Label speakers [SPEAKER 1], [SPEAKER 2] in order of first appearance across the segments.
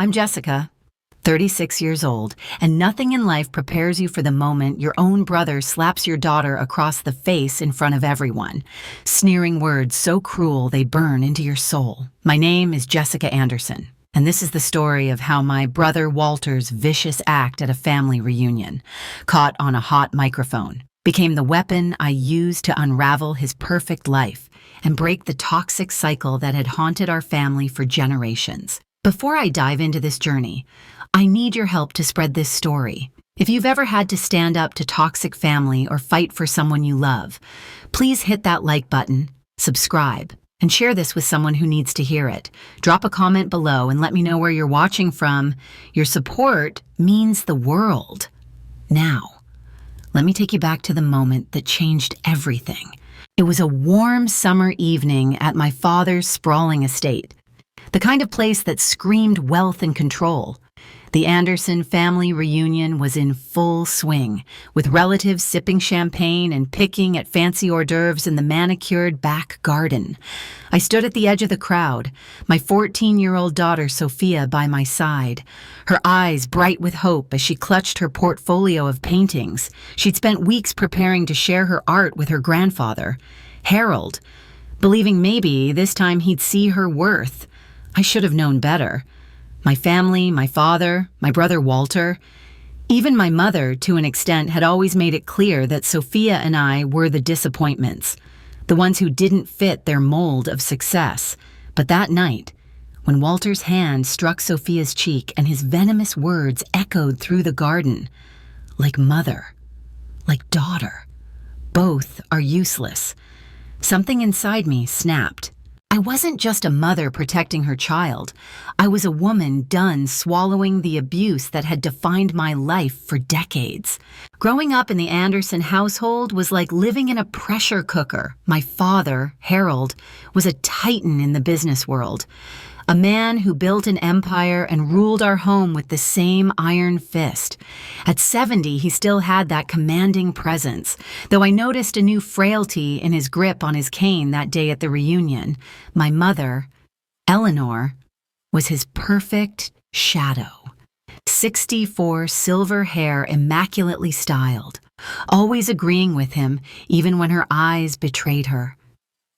[SPEAKER 1] I'm Jessica, 36 years old, and nothing in life prepares you for the moment your own brother slaps your daughter across the face in front of everyone, sneering words so cruel they burn into your soul. My name is Jessica Anderson, and this is the story of how my brother Walter's vicious act at a family reunion, caught on a hot microphone, became the weapon I used to unravel his perfect life and break the toxic cycle that had haunted our family for generations. Before I dive into this journey, I need your help to spread this story. If you've ever had to stand up to toxic family or fight for someone you love, please hit that like button, subscribe, and share this with someone who needs to hear it. Drop a comment below and let me know where you're watching from. Your support means the world. Now, let me take you back to the moment that changed everything. It was a warm summer evening at my father's sprawling estate. The kind of place that screamed wealth and control. The Anderson family reunion was in full swing, with relatives sipping champagne and picking at fancy hors d'oeuvres in the manicured back garden. I stood at the edge of the crowd, my 14-year-old daughter Sophia by my side, her eyes bright with hope as she clutched her portfolio of paintings. She'd spent weeks preparing to share her art with her grandfather, Harold, believing maybe this time he'd see her worth. I should have known better. My family, my father, my brother Walter, even my mother, to an extent, had always made it clear that Sophia and I were the disappointments, the ones who didn't fit their mold of success. But that night, when Walter's hand struck Sophia's cheek and his venomous words echoed through the garden, like mother, like daughter, both are useless, something inside me snapped. I wasn't just a mother protecting her child. I was a woman done swallowing the abuse that had defined my life for decades. Growing up in the Anderson household was like living in a pressure cooker. My father, Harold, was a titan in the business world, a man who built an empire and ruled our home with the same iron fist. At 70, he still had that commanding presence, though I noticed a new frailty in his grip on his cane that day at the reunion. My mother, Eleanor, was his perfect shadow. 64 silver hair immaculately styled, always agreeing with him even when her eyes betrayed her.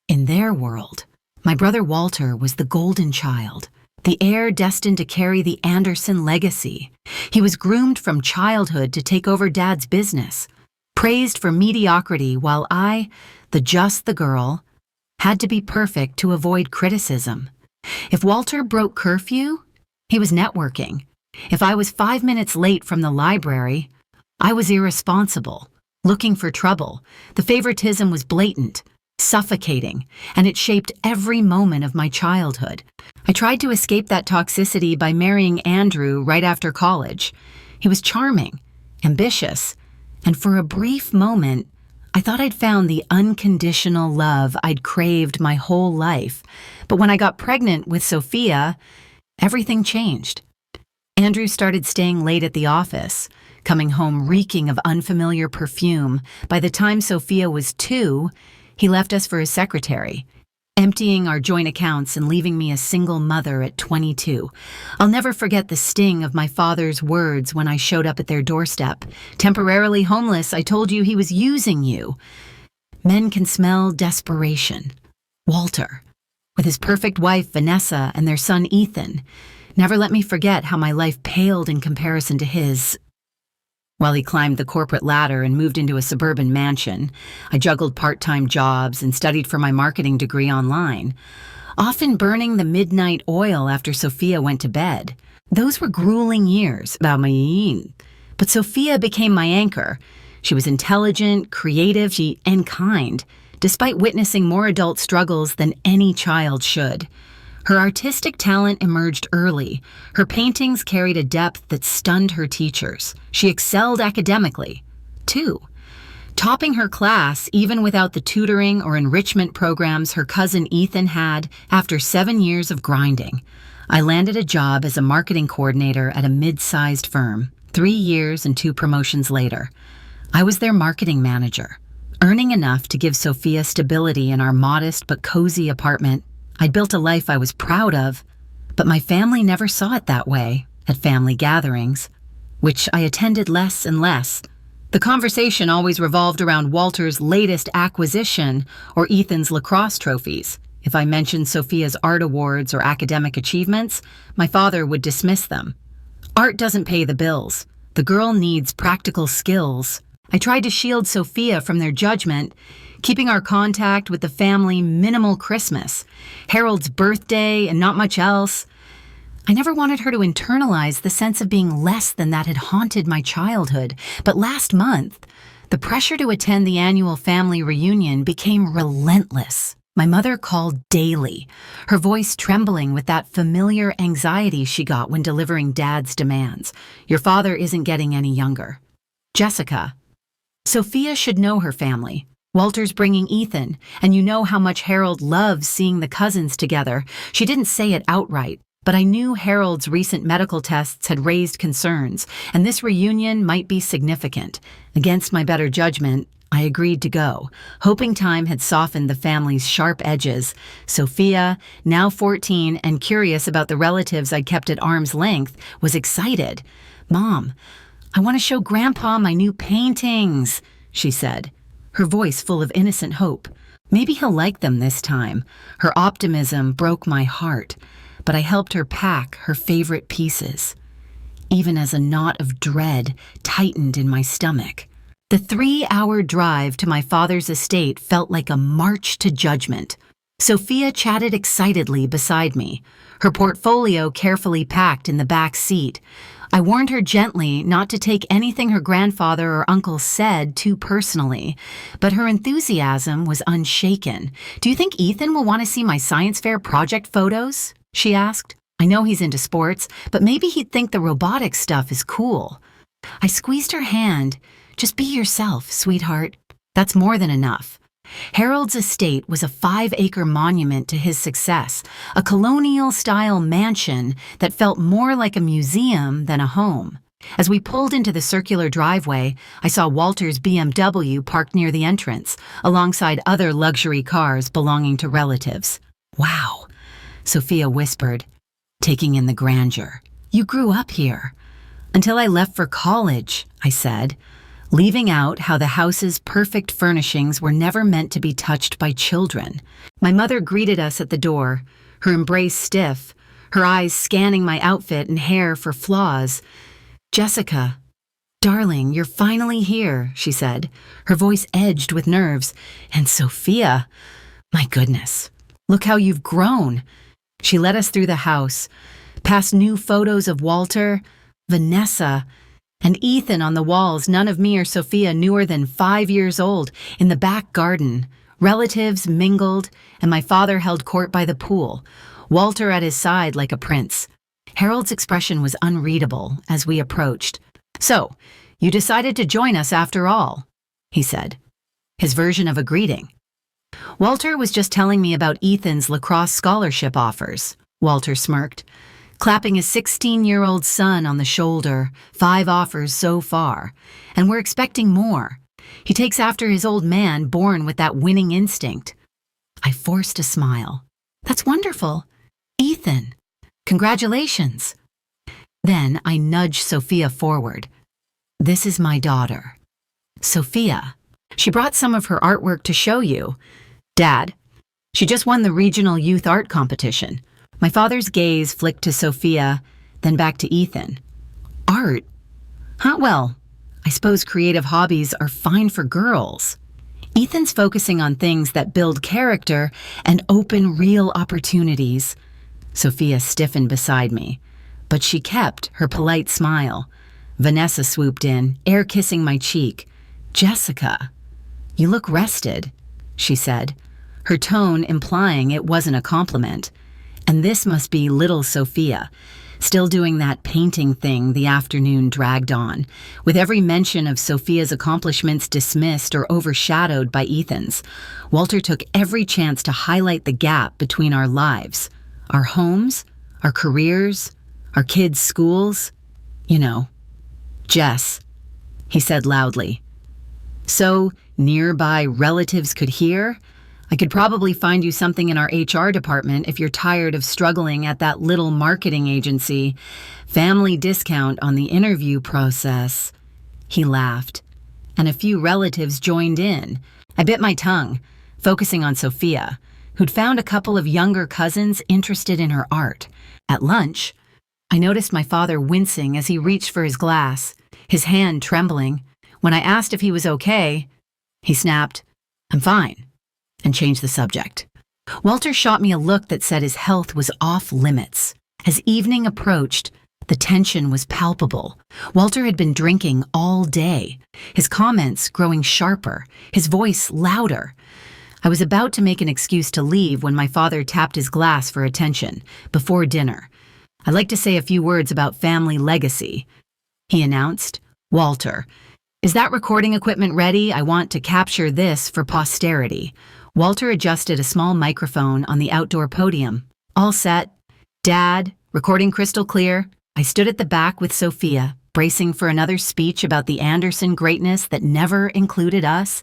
[SPEAKER 1] In their world, my brother Walter was the golden child, the heir destined to carry the Anderson legacy. He was groomed from childhood to take over Dad's business, praised for mediocrity, while I, the girl, had to be perfect to avoid criticism. If Walter broke curfew, he was networking. If I was 5 minutes late from the library, I was irresponsible, looking for trouble. The favoritism was blatant, suffocating, and it shaped every moment of my childhood. I tried to escape that toxicity by marrying Andrew right after college. He was charming, ambitious, and for a brief moment, I thought I'd found the unconditional love I'd craved my whole life. But when I got pregnant with Sophia, everything changed. Andrew started staying late at the office, coming home reeking of unfamiliar perfume. By the time Sophia was 2, he left us for his secretary, emptying our joint accounts and leaving me a single mother at 22. I'll never forget the sting of my father's words when I showed up at their doorstep. Temporarily homeless, I told you he was using you. Men can smell desperation. Walter, with his perfect wife Vanessa and their son Ethan, never let me forget how my life paled in comparison to his. While he climbed the corporate ladder and moved into a suburban mansion, I juggled part-time jobs and studied for my marketing degree online, often burning the midnight oil after Sophia went to bed. Those were grueling years, but Sophia became my anchor. She was intelligent, creative, and kind, despite witnessing more adult struggles than any child should. Her artistic talent emerged early. Her paintings carried a depth that stunned her teachers. She excelled academically, too, topping her class even without the tutoring or enrichment programs her cousin Ethan had after 7 years of grinding. I landed a job as a marketing coordinator at a mid-sized firm, 3 years and 2 promotions later. I was their marketing manager, earning enough to give Sophia stability in our modest but cozy apartment. I'd built a life I was proud of, But my family never saw it that way at family gatherings, which I attended less and less. The conversation always revolved around Walter's latest acquisition or Ethan's lacrosse trophies. If I mentioned Sophia's art awards or academic achievements, my father would dismiss them. Art doesn't pay the bills. The girl needs practical skills. I tried to shield Sophia from their judgment, keeping our contact with the family minimal Christmas, Harold's birthday, and not much else. I never wanted her to internalize the sense of being less than that had haunted my childhood. But last month, the pressure to attend the annual family reunion became relentless. My mother called daily, her voice trembling with that familiar anxiety she got when delivering Dad's demands. Your father isn't getting any younger. Jessica, Sophia should know her family. Walter's bringing Ethan, and you know how much Harold loves seeing the cousins together. She didn't say it outright, but I knew Harold's recent medical tests had raised concerns, and this reunion might be significant. Against my better judgment, I agreed to go, hoping time had softened the family's sharp edges. Sophia, now 14 and curious about the relatives I'd kept at arm's length, was excited. "Mom, I want to show Grandpa my new paintings," she said, her voice full of innocent hope. Maybe he'll like them this time. Her optimism broke my heart, but I helped her pack her favorite pieces, even as a knot of dread tightened in my stomach. The 3-hour drive to my father's estate felt like a march to judgment. Sophia chatted excitedly beside me, her portfolio carefully packed in the back seat. I warned her gently not to take anything her grandfather or uncle said too personally, but her enthusiasm was unshaken. "Do you think Ethan will want to see my science fair project photos?" she asked. "I know he's into sports, but maybe he'd think the robotics stuff is cool." I squeezed her hand. "Just be yourself, sweetheart. That's more than enough." Harold's estate was a 5-acre monument to his success, a colonial-style mansion that felt more like a museum than a home. As we pulled into the circular driveway, I saw Walter's BMW parked near the entrance, alongside other luxury cars belonging to relatives. "Wow," Sophia whispered, taking in the grandeur. "You grew up here." "Until I left for college," I said, leaving out how the house's perfect furnishings were never meant to be touched by children. My mother greeted us at the door, her embrace stiff, her eyes scanning my outfit and hair for flaws. "Jessica, darling, you're finally here," she said, her voice edged with nerves. "And Sophia, my goodness, look how you've grown." She led us through the house, past new photos of Walter, Vanessa, and Ethan on the walls. None of me or Sophia newer than 5 years old. In the back garden, relatives mingled, and my father held court by the pool, Walter at his side like a prince. Harold's expression was unreadable as we approached. "So, you decided to join us after all," he said, his version of a greeting. "Walter was just telling me about Ethan's lacrosse scholarship offers," Walter smirked, clapping his 16-year-old son on the shoulder. 5 offers so far, and we're expecting more. He takes after his old man, born with that winning instinct. I forced a smile. "That's wonderful. Ethan, congratulations." Then I nudged Sophia forward. "This is my daughter, Sophia. She brought some of her artwork to show you. Dad, she just won the regional youth art competition." My father's gaze flicked to Sophia, then back to Ethan. "Art? Huh, well, I suppose creative hobbies are fine for girls." Ethan's focusing on things that build character and open real opportunities. Sophia stiffened beside me, but she kept her polite smile. Vanessa swooped in, air-kissing my cheek. "Jessica, you look rested," she said, her tone implying it wasn't a compliment. And this must be little Sophia, still doing that painting thing. The afternoon dragged on, with every mention of Sophia's accomplishments dismissed or overshadowed by Ethan's. Walter took every chance to highlight the gap between our lives, our homes, our careers, our kids' schools. "You know, Jess," he said loudly. So nearby relatives could hear, I could probably find you something in our HR department if you're tired of struggling at that little marketing agency. Family discount on the interview process." He laughed, and a few relatives joined in. I bit my tongue, focusing on Sophia, who'd found a couple of younger cousins interested in her art. At lunch, I noticed my father wincing as he reached for his glass, his hand trembling. When I asked if he was okay, he snapped, "I'm fine," and changed the subject. Walter shot me a look that said his health was off limits. As evening approached, the tension was palpable. Walter had been drinking all day, his comments growing sharper, his voice louder. I was about to make an excuse to leave when my father tapped his glass for attention, before dinner. "I'd like to say a few words about family legacy," he announced. "Walter, is that recording equipment ready? I want to capture this for posterity." Walter adjusted a small microphone on the outdoor podium. "All set. Dad, recording crystal clear." I stood at the back with Sophia, bracing for another speech about the Anderson greatness that never included us.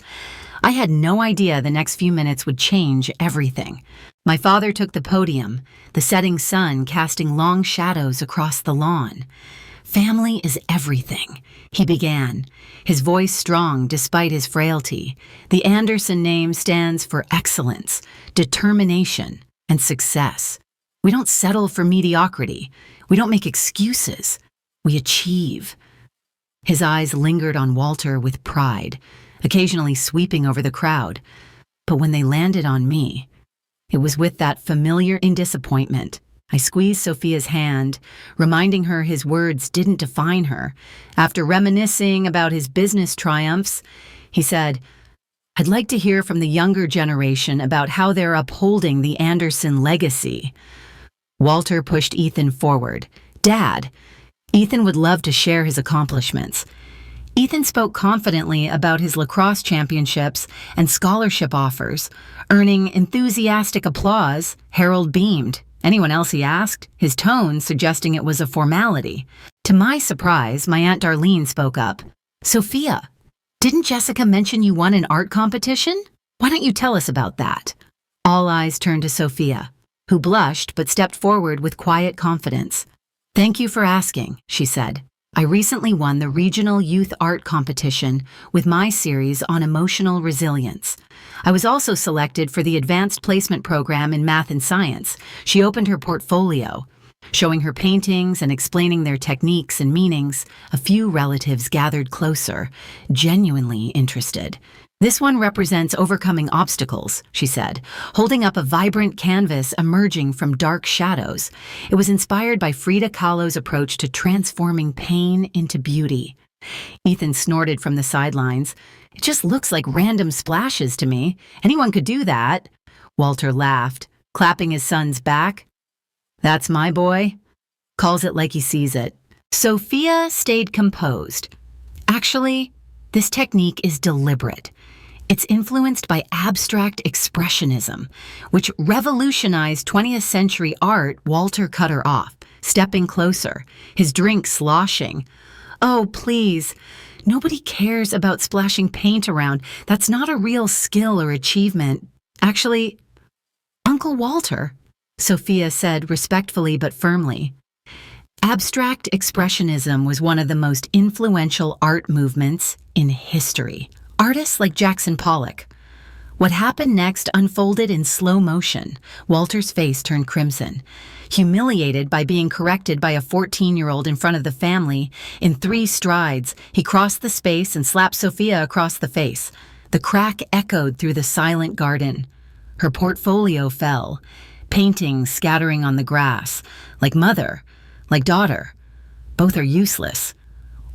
[SPEAKER 1] I had no idea the next few minutes would change everything. My father took the podium, the setting sun casting long shadows across the lawn. "Family is everything," he began, his voice strong despite his frailty. "The Anderson name stands for excellence, determination, and success. We don't settle for mediocrity. We don't make excuses. We achieve." His eyes lingered on Walter with pride, occasionally sweeping over the crowd. But when they landed on me, it was with that familiar disappointment. I squeezed Sophia's hand, reminding her his words didn't define her. After reminiscing about his business triumphs, he said, "I'd like to hear from the younger generation about how they're upholding the Anderson legacy." Walter pushed Ethan forward. "Dad, Ethan would love to share his accomplishments." Ethan spoke confidently about his lacrosse championships and scholarship offers, earning enthusiastic applause. Harold beamed. Anyone else he asked, his tone suggesting it was a formality. To my surprise, my Aunt Darlene spoke up. "Sophia, didn't Jessica mention you won an art competition? Why don't you tell us about that?" All eyes turned to Sophia, who blushed but stepped forward with quiet confidence. "Thank you for asking," she said. "I recently won the Regional Youth Art Competition with my series on emotional resilience. I was also selected for the Advanced Placement Program in Math and Science." She opened her portfolio, showing her paintings and explaining their techniques and meanings. A few relatives gathered closer, genuinely interested. "This one represents overcoming obstacles," she said, holding up a vibrant canvas emerging from dark shadows. It was inspired by Frida Kahlo's approach to transforming pain into beauty. Ethan snorted from the sidelines. "It just looks like random splashes to me. Anyone could do that." Walter laughed, clapping his son's back. "That's my boy. Calls it like he sees it." Sophia stayed composed. "Actually, this technique is deliberate. It's influenced by abstract expressionism, which revolutionized 20th century art." Walter cut her off, stepping closer, his drink sloshing. "Oh, please. Nobody cares about splashing paint around. That's not a real skill or achievement. Actually, Uncle Walter," Sophia said respectfully but firmly. Abstract expressionism was one of the most influential art movements in history. Artists like Jackson Pollock. What happened next unfolded in slow motion. Walter's face turned crimson. Humiliated by being corrected by a 14-year-old in front of the family, in 3 strides, he crossed the space and slapped Sophia across the face. The crack echoed through the silent garden. Her portfolio fell, paintings scattering on the grass. Like mother, like daughter. Both are useless.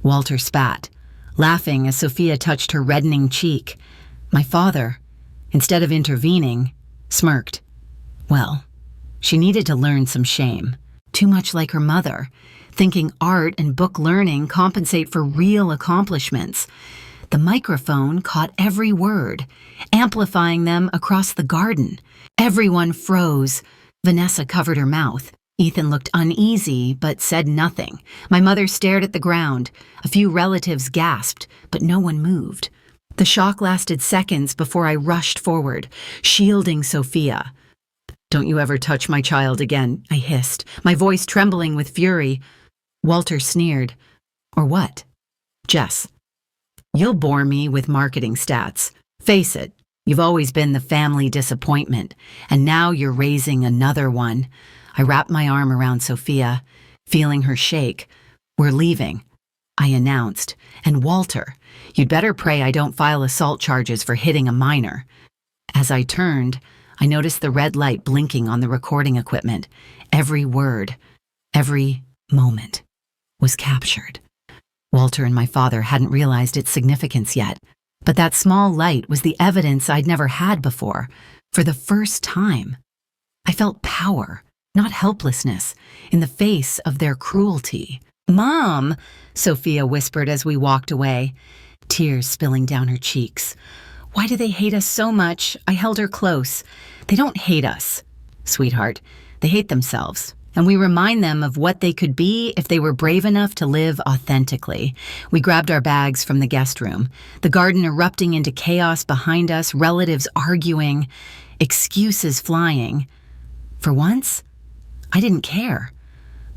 [SPEAKER 1] Walter spat, laughing as Sophia touched her reddening cheek. My father, instead of intervening, smirked. Well, she needed to learn some shame. Too much like her mother, thinking art and book learning compensate for real accomplishments. The microphone caught every word, amplifying them across the garden. Everyone froze. Vanessa covered her mouth. Ethan looked uneasy, but said nothing. My mother stared at the ground. A few relatives gasped, but no one moved. The shock lasted seconds before I rushed forward, shielding Sophia. "Don't you ever touch my child again," I hissed, my voice trembling with fury. Walter sneered. "Or what?" "Jess, you'll bore me with marketing stats. Face it, you've always been the family disappointment, and now you're raising another one." I wrapped my arm around Sophia, feeling her shake. "We're leaving," I announced. "And Walter, you'd better pray I don't file assault charges for hitting a minor." As I turned, I noticed the red light blinking on the recording equipment. Every word, every moment was captured. Walter and my father hadn't realized its significance yet, but that small light was the evidence I'd never had before. For the first time, I felt power, not helplessness, in the face of their cruelty. "Mom," Sophia whispered as we walked away, tears spilling down her cheeks. "Why do they hate us so much?" I held her close. "They don't hate us, sweetheart. They hate themselves, and we remind them of what they could be if they were brave enough to live authentically." We grabbed our bags from the guest room, the garden erupting into chaos behind us, relatives arguing, excuses flying. For once, I didn't care.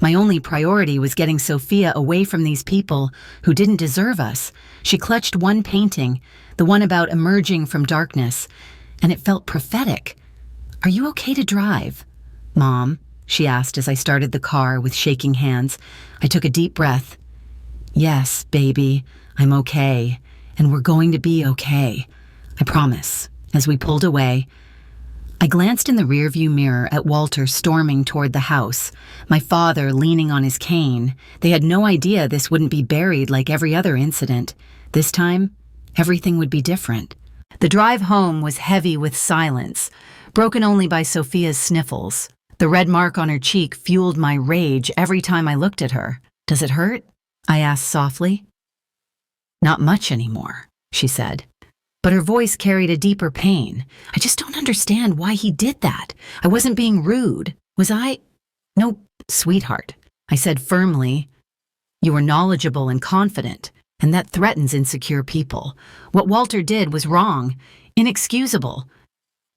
[SPEAKER 1] My only priority was getting Sophia away from these people who didn't deserve us. She clutched one painting, the one about emerging from darkness, and it felt prophetic. "Are you okay to drive, Mom?" she asked as I started the car with shaking hands. I took a deep breath. "Yes, baby, I'm okay, and we're going to be okay. I promise." As we pulled away, I glanced in the rearview mirror at Walter storming toward the house, my father leaning on his cane. They had no idea this wouldn't be buried like every other incident. This time, everything would be different. The drive home was heavy with silence, broken only by Sophia's sniffles. The red mark on her cheek fueled my rage every time I looked at her. "Does it hurt?" I asked softly. "Not much anymore," she said. But her voice carried a deeper pain. "I just don't understand why he did that. I wasn't being rude, was I?" "No, sweetheart," I said firmly. "You were knowledgeable and confident, and that threatens insecure people. What Walter did was wrong, inexcusable."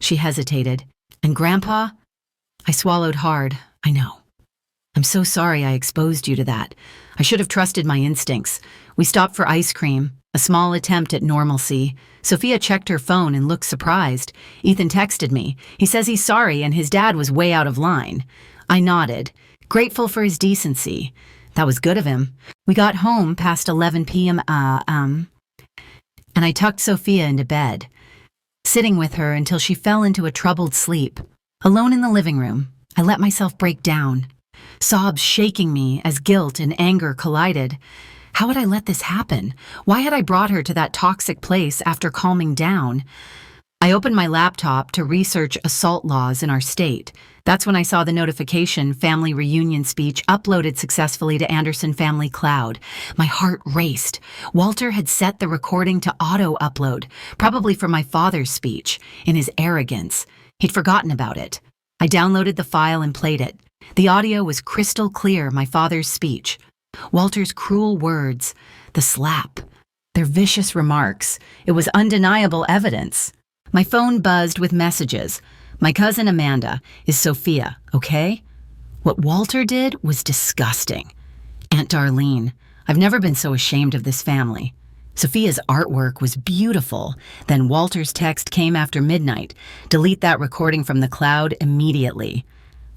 [SPEAKER 1] She hesitated. "And Grandpa?" I swallowed hard. "I know. I'm so sorry I exposed you to that. I should have trusted my instincts." We stopped for ice cream, a small attempt at normalcy. Sophia checked her phone and looked surprised. Ethan texted me. He says he's sorry and his dad was way out of line. I nodded, grateful for his decency. That was good of him. We got home past 11 p.m. And I tucked Sophia into bed, sitting with her until she fell into a troubled sleep. Alone in the living room, I let myself break down, sobs shaking me as guilt and anger collided. How had I let this happen? Why had I brought her to that toxic place after calming down? I opened my laptop to research assault laws in our state. That's when I saw the notification family reunion speech uploaded successfully to Anderson Family Cloud. My heart raced. Walter had set the recording to auto-upload, probably for my father's speech. In his arrogance, he'd forgotten about it. I downloaded the file and played it. The audio was crystal clear, my father's speech. Walter's cruel words, the slap, their vicious remarks. It was undeniable evidence. My phone buzzed with messages. "My cousin Amanda, is Sophia okay?" What Walter did was disgusting. "Aunt Darlene, I've never been so ashamed of this family." Sophia's artwork was beautiful. Then Walter's text came after midnight. "Delete that recording from the cloud immediately.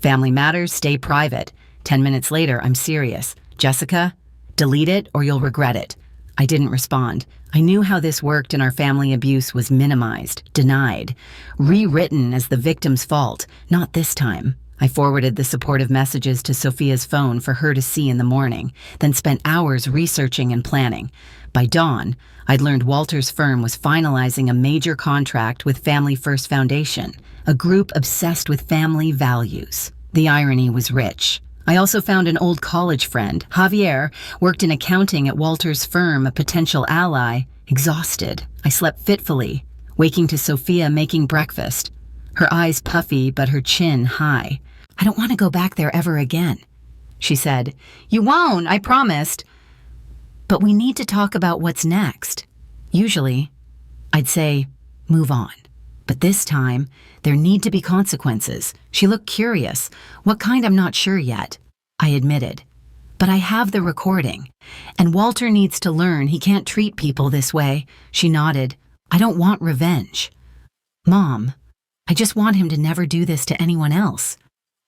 [SPEAKER 1] Family matters, stay private. 10 minutes later, I'm serious. Jessica, delete it or you'll regret it." I didn't respond. I knew how this worked and our family abuse was minimized, denied, rewritten as the victim's fault. Not this time. I forwarded the supportive messages to Sophia's phone for her to see in the morning, then spent hours researching and planning. By dawn, I'd learned Walter's firm was finalizing a major contract with Family First Foundation, a group obsessed with family values. The irony was rich. I also found an old college friend, Javier, worked in accounting at Walter's firm, a potential ally. Exhausted, I slept fitfully, waking to Sophia making breakfast, her eyes puffy but her chin high. "I don't want to go back there ever again," she said. "You won't, I promised." "But we need to talk about what's next." Usually, I'd say, move on. But this time, there need to be consequences. She looked curious. What kind, I'm not sure yet. I admitted. But I have the recording. And Walter needs to learn he can't treat people this way. She nodded. I don't want revenge. Mom, I just want him to never do this to anyone else.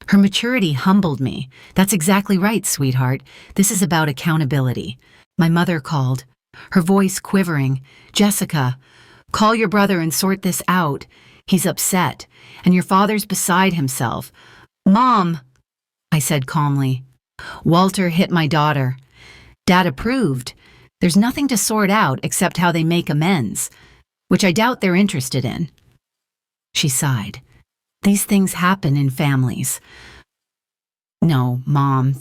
[SPEAKER 1] Her maturity humbled me. That's exactly right, sweetheart. This is about accountability. My mother called, her voice quivering. Jessica, call your brother and sort this out. He's upset, and your father's beside himself. Mom, I said calmly. Walter hit my daughter. Dad approved. There's nothing to sort out except how they make amends, which I doubt they're interested in. She sighed. These things happen in families. No, Mom.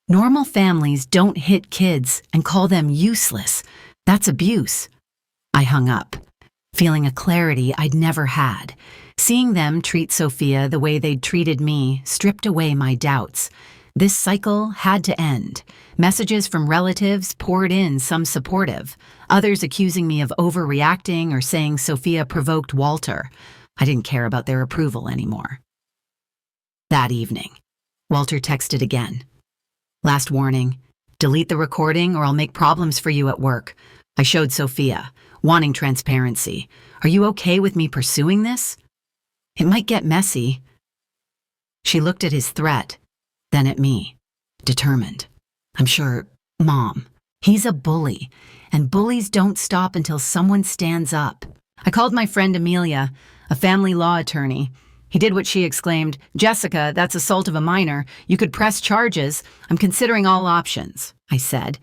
[SPEAKER 1] Normal families don't hit kids and call them useless. That's abuse. I hung up, feeling a clarity I'd never had. Seeing them treat Sophia the way they'd treated me stripped away my doubts. This cycle had to end. Messages from relatives poured in, some supportive, others accusing me of overreacting or saying Sophia provoked Walter. I didn't care about their approval anymore. That evening, Walter texted again. Last warning, delete the recording or I'll make problems for you at work. I showed Sophia, wanting transparency. Are you okay with me pursuing this? It might get messy. She looked at his threat, then at me, determined. I'm sure, Mom, he's a bully, and bullies don't stop until someone stands up. I called my friend Amelia, a family law attorney. He did what she exclaimed, Jessica, that's assault of a minor. You could press charges. I'm considering all options, I said,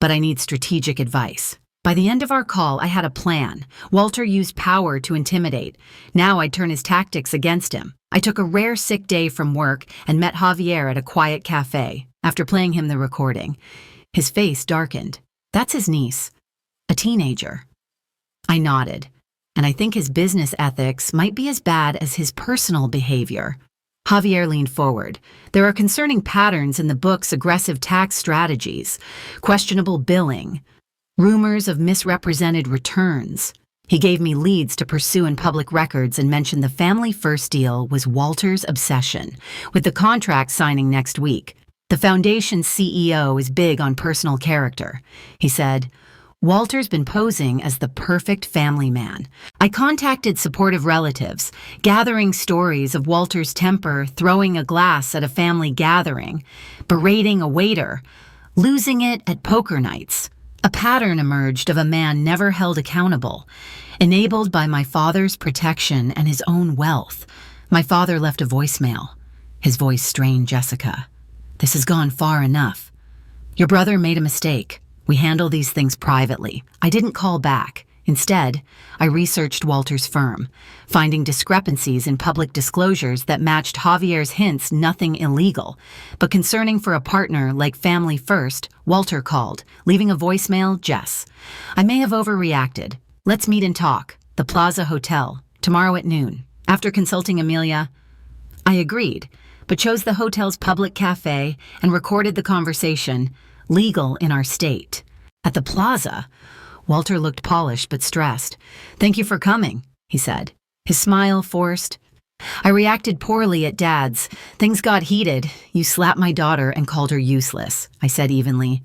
[SPEAKER 1] but I need strategic advice. By the end of our call, I had a plan. Walter used power to intimidate. Now I'd turn his tactics against him. I took a rare sick day from work and met Javier at a quiet cafe after playing him the recording. His face darkened. That's his niece, a teenager. I nodded, and I think his business ethics might be as bad as his personal behavior. Javier leaned forward. There are concerning patterns in the book's aggressive tax strategies, questionable billing, rumors of misrepresented returns. He gave me leads to pursue in public records and mentioned the Family First deal was Walter's obsession, with the contract signing next week. The foundation's CEO is big on personal character. He said, Walter's been posing as the perfect family man. I contacted supportive relatives, gathering stories of Walter's temper, throwing a glass at a family gathering, berating a waiter, losing it at poker nights. A pattern emerged of a man never held accountable, enabled by my father's protection and his own wealth. My father left a voicemail. His voice strained Jessica. This has gone far enough. Your brother made a mistake. We handle these things privately. I didn't call back. Instead, I researched Walter's firm, finding discrepancies in public disclosures that matched Javier's hints nothing illegal. But concerning for a partner like Family First, Walter called, leaving a voicemail, Jess. I may have overreacted. Let's meet and talk. The Plaza Hotel, tomorrow at noon. After consulting Amelia, I agreed, but chose the hotel's public cafe and recorded the conversation, legal in our state. At the Plaza, Walter looked polished but stressed. Thank you for coming, he said, his smile forced. I reacted poorly at Dad's. Things got heated. You slapped my daughter and called her useless, I said evenly.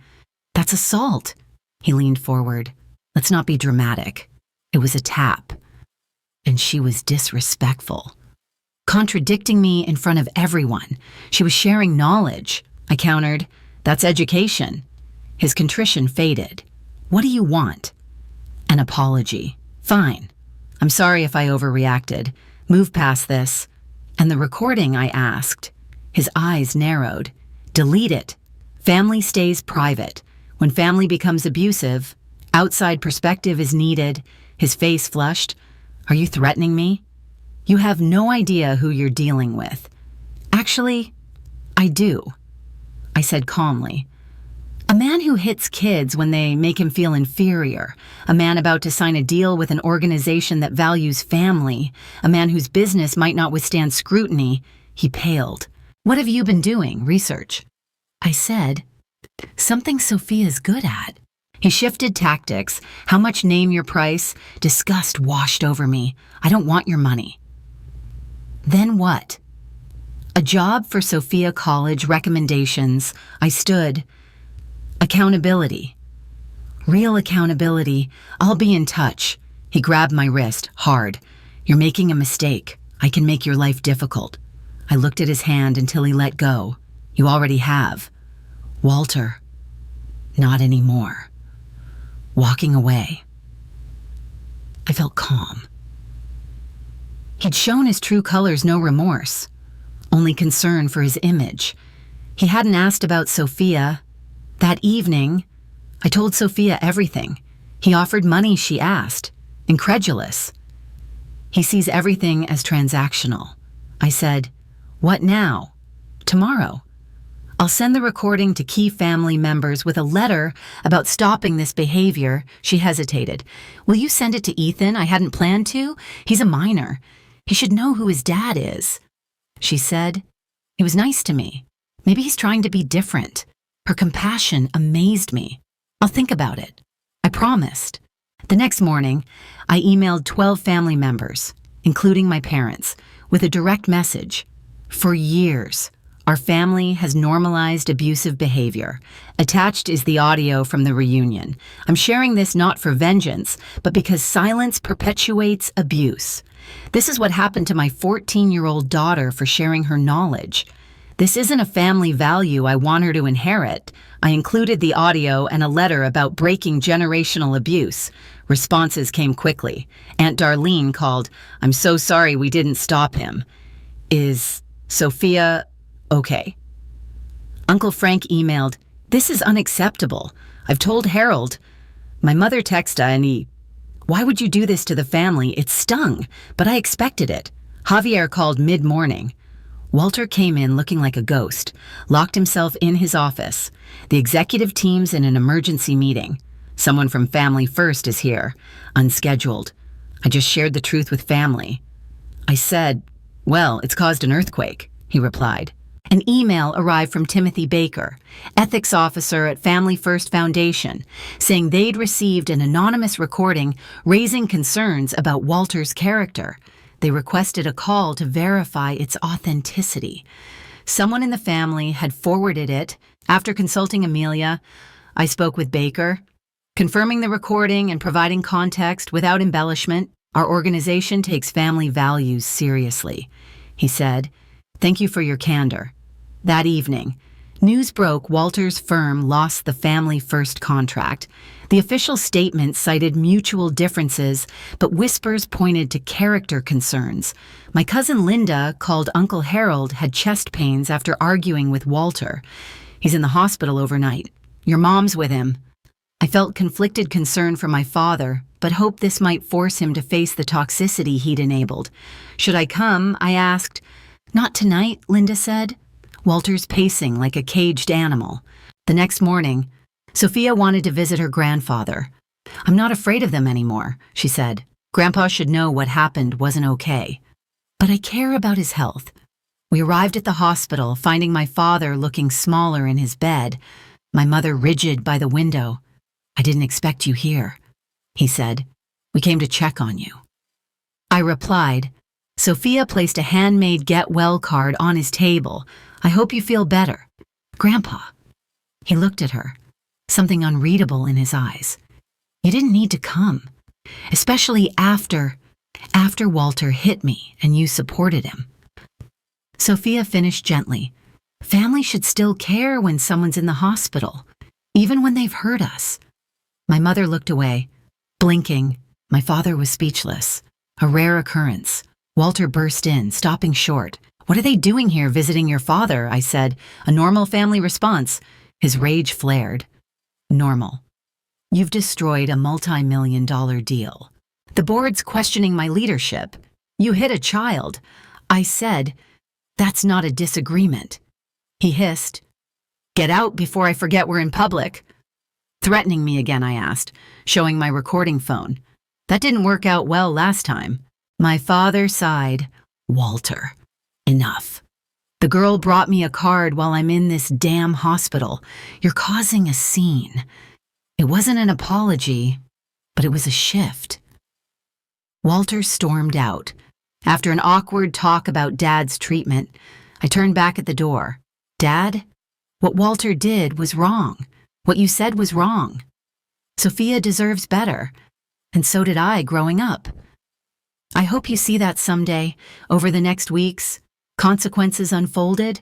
[SPEAKER 1] That's assault. He leaned forward. Let's not be dramatic. It was a tap. And she was disrespectful. Contradicting me in front of everyone. She was sharing knowledge. I countered, that's education. His contrition faded. What do you want? An apology. Fine. I'm sorry if I overreacted. Move past this. And the recording, I asked. His eyes narrowed. Delete it. Family stays private. When family becomes abusive, outside perspective is needed. His face flushed. Are you threatening me? You have no idea who you're dealing with. Actually, I do, I said calmly. A man who hits kids when they make him feel inferior, a man about to sign a deal with an organization that values family, a man whose business might not withstand scrutiny. He paled. What have you been doing? Research. I said, something Sophia's good at. He shifted tactics. How much? Name your price. Disgust washed over me. I don't want your money. Then what? A job for Sophia College, recommendations. I stood. Accountability. Real accountability. I'll be in touch. He grabbed my wrist, hard. You're making a mistake. I can make your life difficult. I looked at his hand until he let go. You already have. Walter. Not anymore. Walking away. I felt calm. He'd shown his true colors, no remorse, only concern for his image. He hadn't asked about Sophia. That evening, I told Sophia everything. He offered money she asked, incredulous. He sees everything as transactional. I said, what now? Tomorrow. I'll send the recording to key family members with a letter about stopping this behavior. She hesitated. Will you send it to Ethan? I hadn't planned to. He's a minor. He should know who his dad is. She said, he was nice to me. Maybe he's trying to be different. Her compassion amazed me. I'll think about it. I promised. The next morning, I emailed 12 family members, including my parents, with a direct message. For years, our family has normalized abusive behavior. Attached is the audio from the reunion. I'm sharing this not for vengeance, but because silence perpetuates abuse. This is what happened to my 14-year-old daughter for sharing her knowledge. This isn't a family value I want her to inherit. I included the audio and a letter about breaking generational abuse. Responses came quickly. Aunt Darlene called, I'm so sorry we didn't stop him. Is Sophia okay? Uncle Frank emailed, this is unacceptable. I've told Harold. My mother texted and he, why would you do this to the family? It stung, but I expected it. Javier called mid-morning. Walter came in looking like a ghost, locked himself in his office. The executive team's in an emergency meeting. Someone from Family First is here, unscheduled. I just shared the truth with family. I said, well, it's caused an earthquake, he replied. An email arrived from Timothy Baker, ethics officer at Family First Foundation, saying they'd received an anonymous recording raising concerns about Walter's character. They requested a call to verify its authenticity. Someone in the family had forwarded it. After consulting Amelia, I spoke with Baker, confirming the recording and providing context without embellishment. Our organization takes family values seriously. He said, thank you for your candor. That evening, news broke Walter's firm lost the Family First contract. The official statement cited mutual differences, but whispers pointed to character concerns. My cousin Linda called Uncle Harold had chest pains after arguing with Walter. He's in the hospital overnight. Your mom's with him. I felt conflicted concern for my father, but hoped this might force him to face the toxicity he'd enabled. Should I come? I asked. Not tonight, Linda said. Walter's pacing like a caged animal. The next morning, Sophia wanted to visit her grandfather. I'm not afraid of them anymore, she said. Grandpa should know what happened wasn't okay. But I care about his health. We arrived at the hospital, finding my father looking smaller in his bed, my mother rigid by the window. I didn't expect you here, he said. We came to check on you. I replied. Sophia placed a handmade get-well card on his table. I hope you feel better. Grandpa. He looked at her, something unreadable in his eyes. You didn't need to come, especially after Walter hit me and you supported him. Sophia finished gently. Family should still care when someone's in the hospital, even when they've hurt us. My mother looked away, blinking. My father was speechless. A rare occurrence. Walter burst in, stopping short. What are they doing here visiting your father? I said. A normal family response. His rage flared. Normal. You've destroyed a multi-million-dollar deal. The board's questioning my leadership. You hit a child. I said, that's not a disagreement. He hissed. Get out before I forget we're in public. Threatening me again, I asked, showing my recording phone. That didn't work out well last time. My father sighed. Walter. Enough. The girl brought me a card while I'm in this damn hospital. You're causing a scene. It wasn't an apology, but it was a shift. Walter stormed out. After an awkward talk about Dad's treatment, I turned back at the door. Dad, what Walter did was wrong. What you said was wrong. Sophia deserves better, and so did I growing up. I hope you see that someday, over the next weeks. Consequences unfolded.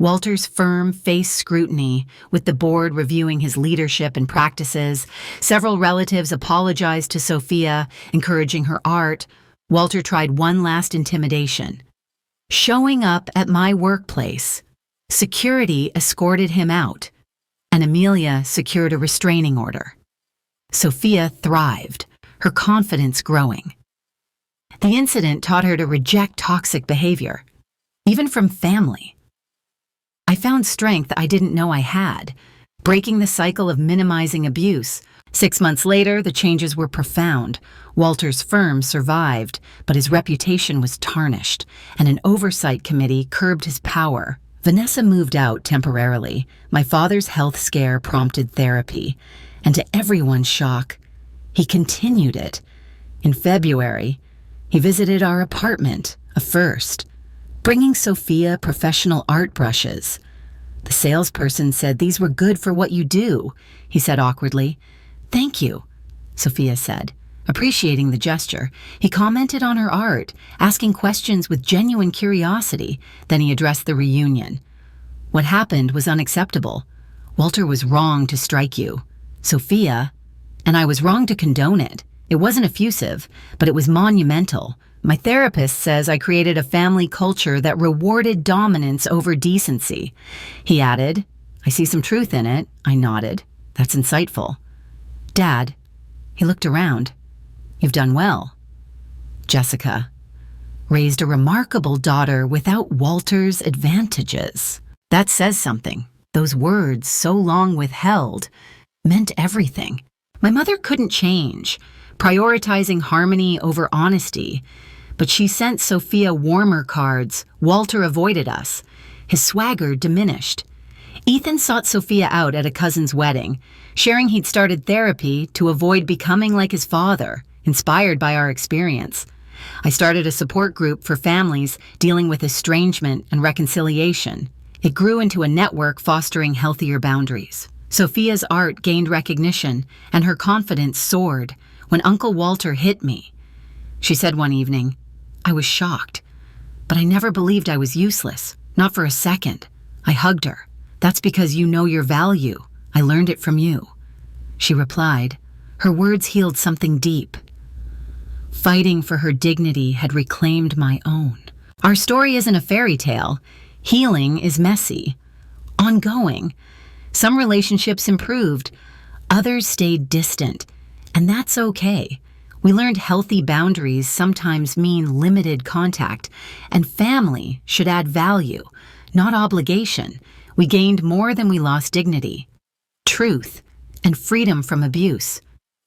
[SPEAKER 1] Walter's firm faced scrutiny, with the board reviewing his leadership and practices. Several relatives apologized to Sophia, encouraging her art. Walter tried one last intimidation. Showing up at my workplace. Security escorted him out, and Amelia secured a restraining order. Sophia thrived, her confidence growing. The incident taught her to reject toxic behavior, even from family. I found strength I didn't know I had, breaking the cycle of minimizing abuse. 6 months later, the changes were profound. Walter's firm survived, but his reputation was tarnished, and an oversight committee curbed his power. Vanessa moved out temporarily. My father's health scare prompted therapy, and to everyone's shock, he continued it. In February, he visited our apartment, a first, bringing Sophia professional art brushes. The salesperson said these were good for what you do, he said awkwardly. Thank you, Sophia said, appreciating the gesture. He commented on her art, asking questions with genuine curiosity. Then he addressed the reunion. What happened was unacceptable. Walter was wrong to strike you, Sophia, and I was wrong to condone it. It wasn't effusive, but it was monumental. My therapist says I created a family culture that rewarded dominance over decency. He added, I see some truth in it. I nodded. That's insightful. Dad, he looked around. You've done well. Jessica raised a remarkable daughter without Walter's advantages. That says something. Those words, so long withheld, meant everything. My mother couldn't change, prioritizing harmony over honesty, but she sent Sophia warmer cards. Walter avoided us. His swagger diminished. Ethan sought Sophia out at a cousin's wedding, sharing he'd started therapy to avoid becoming like his father, inspired by our experience. I started a support group for families dealing with estrangement and reconciliation. It grew into a network fostering healthier boundaries. Sophia's art gained recognition, and her confidence soared when Uncle Walter hit me. She said one evening, I was shocked, but I never believed I was useless, not for a second. I hugged her. That's because you know your value. I learned it from you. She replied. Her words healed something deep. Fighting for her dignity had reclaimed my own. Our story isn't a fairy tale. Healing is messy, ongoing. Some relationships improved, others stayed distant, and that's okay. We learned healthy boundaries sometimes mean limited contact, and family should add value, not obligation. We gained more than we lost dignity, truth, and freedom from abuse.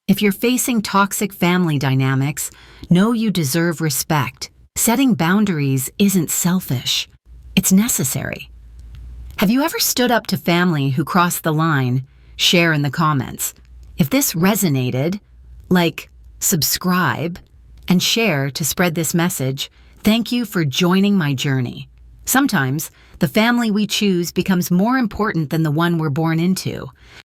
[SPEAKER 1] If you're facing toxic family dynamics, know you deserve respect. Setting boundaries isn't selfish. It's necessary. Have you ever stood up to family who crossed the line? Share in the comments. If this resonated, like, subscribe, and share to spread this message. Thank you for joining my journey. Sometimes, the family we choose becomes more important than the one we're born into.